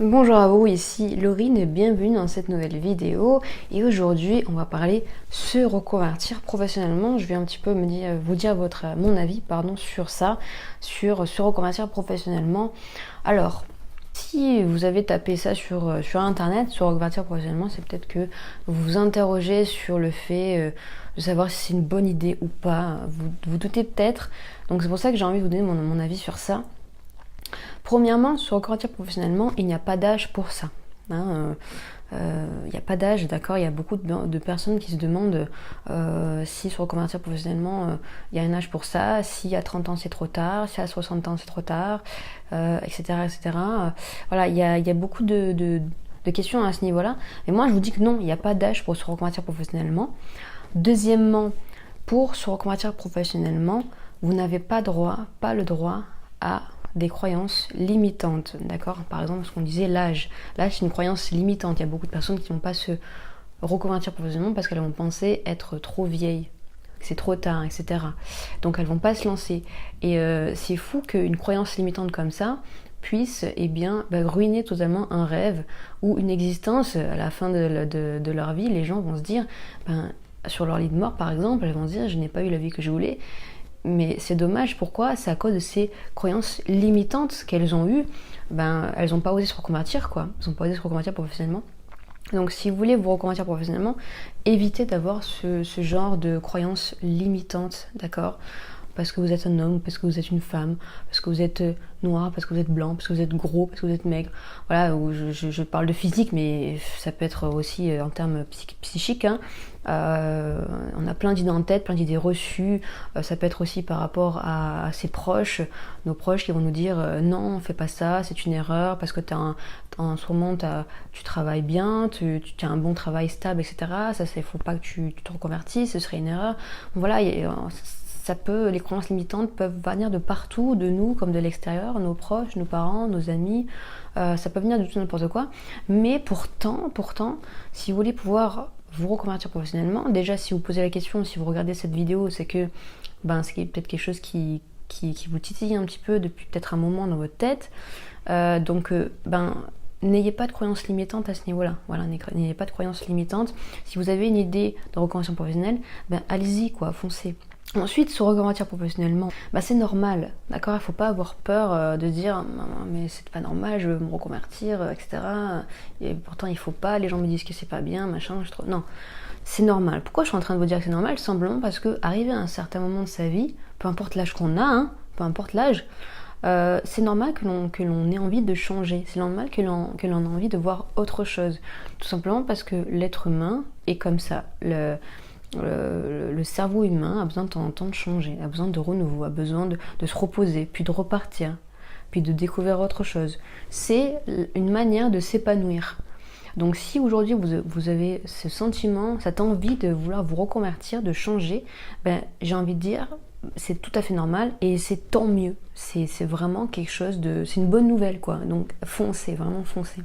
Bonjour à vous, ici Laurine et bienvenue dans cette nouvelle vidéo. Et aujourd'hui, on va parler se reconvertir professionnellement. Je vais un petit peu vous dire mon avis sur ça, sur se reconvertir professionnellement. Alors, si vous avez tapé ça sur internet, se reconvertir professionnellement, c'est peut-être que vous vous interrogez sur le fait de savoir si c'est une bonne idée ou pas. Vous doutez peut-être. Donc c'est pour ça que j'ai envie de vous donner mon avis sur ça. Premièrement, se reconvertir professionnellement, il n'y a pas d'âge pour ça. Il n'y a pas d'âge, d'accord. Il y a beaucoup de personnes qui se demandent si se reconvertir professionnellement, il y a un âge pour ça, si à 30 ans c'est trop tard, si à 60 ans c'est trop tard, etc. etc. Voilà, il y a beaucoup de questions à ce niveau-là. Et moi, je vous dis que non, il n'y a pas d'âge pour se reconvertir professionnellement. Deuxièmement, pour se reconvertir professionnellement, vous n'avez pas le droit à des croyances limitantes, d'accord. Par exemple, ce qu'on disait, l'âge. L'âge, c'est une croyance limitante. Il y a beaucoup de personnes qui ne vont pas se reconvertir professionnellement parce qu'elles vont penser être trop vieilles, que c'est trop tard, etc. Donc elles vont pas se lancer. Et c'est fou qu'une croyance limitante comme ça puisse ruiner totalement un rêve ou une existence. À la fin de leur vie, les gens vont se dire, sur leur lit de mort par exemple, elles vont se dire, je n'ai pas eu la vie que je voulais. Mais c'est dommage, pourquoi? C'est à cause de ces croyances limitantes qu'elles ont eues. Elles n'ont pas osé se reconvertir, quoi. Elles n'ont pas osé se reconvertir professionnellement. Donc si vous voulez vous reconvertir professionnellement, évitez d'avoir ce genre de croyances limitantes, d'accord? Parce que vous êtes un homme, parce que vous êtes une femme, parce que vous êtes noir, parce que vous êtes blanc, parce que vous êtes gros, parce que vous êtes maigre. Voilà, je parle de physique, mais ça peut être aussi en termes psychiques. On a plein d'idées en tête, plein d'idées reçues. Ça peut être aussi par rapport à ses proches, nos proches qui vont nous dire non, fais pas ça, c'est une erreur, parce que en ce moment tu travailles bien, tu as un bon travail stable, etc. Ça, il faut pas que tu te reconvertisses, ce serait une erreur. Voilà, les croyances limitantes peuvent venir de partout, de nous comme de l'extérieur, nos proches, nos parents, nos amis, ça peut venir de tout n'importe quoi. Mais pourtant, si vous voulez pouvoir vous reconvertir professionnellement, déjà si vous posez la question, si vous regardez cette vidéo, c'est que c'est peut-être quelque chose qui vous titille un petit peu depuis peut-être un moment dans votre tête. N'ayez pas de croyances limitantes à ce niveau-là. Voilà, n'ayez pas de croyances limitantes. Si vous avez une idée de reconversion professionnelle, allez-y, quoi, foncez. Ensuite, se reconvertir professionnellement, c'est normal, d'accord. Il faut pas avoir peur de dire mais c'est pas normal, je veux me reconvertir, etc. Et pourtant il faut pas, les gens me disent que c'est pas bien, machin, non, c'est normal. Pourquoi je suis en train de vous dire que c'est normal? Simplement parce que arrivé à un certain moment de sa vie, peu importe l'âge qu'on a, peu importe l'âge, c'est normal que l'on ait envie de changer, c'est normal que l'on ait envie de voir autre chose, tout simplement parce que l'être humain est comme ça. Le cerveau humain a besoin de temps en temps de changer, a besoin de renouveau, a besoin de se reposer, puis de repartir, puis de découvrir autre chose. C'est une manière de s'épanouir. Donc si aujourd'hui vous avez ce sentiment, cette envie de vouloir vous reconvertir, de changer, j'ai envie de dire, c'est tout à fait normal et c'est tant mieux. C'est vraiment quelque chose c'est une bonne nouvelle, quoi. Donc foncez, vraiment foncez.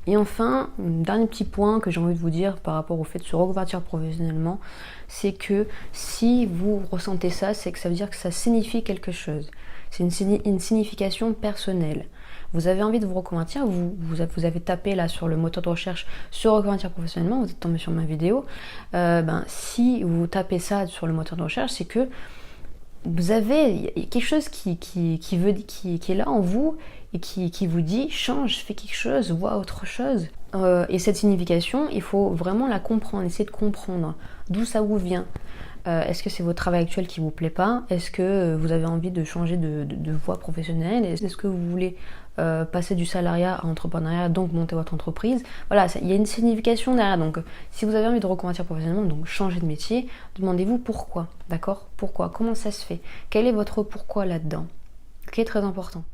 Et enfin, un dernier petit point que j'ai envie de vous dire par rapport au fait de se reconvertir professionnellement, c'est que si vous ressentez ça, c'est que ça veut dire que ça signifie quelque chose. C'est une signification personnelle. Vous avez envie de vous reconvertir, vous avez tapé là sur le moteur de recherche se reconvertir professionnellement, vous êtes tombé sur ma vidéo. Si vous tapez ça sur le moteur de recherche, c'est que vous avez quelque chose qui est là en vous et qui vous dit change, fais quelque chose, vois autre chose. Et cette signification, il faut vraiment la comprendre, essayer de comprendre d'où ça vous vient. Est-ce que c'est votre travail actuel qui vous plaît pas? Est-ce que vous avez envie de changer de voie professionnelle? Est-ce que vous voulez passer du salariat à l'entrepreneuriat, donc monter votre entreprise? Voilà, il y a une signification derrière. Donc si vous avez envie de reconvertir professionnellement, donc changer de métier, demandez-vous pourquoi, d'accord? Pourquoi? Comment ça se fait? Quel est votre pourquoi là-dedans? Ce qui est très important.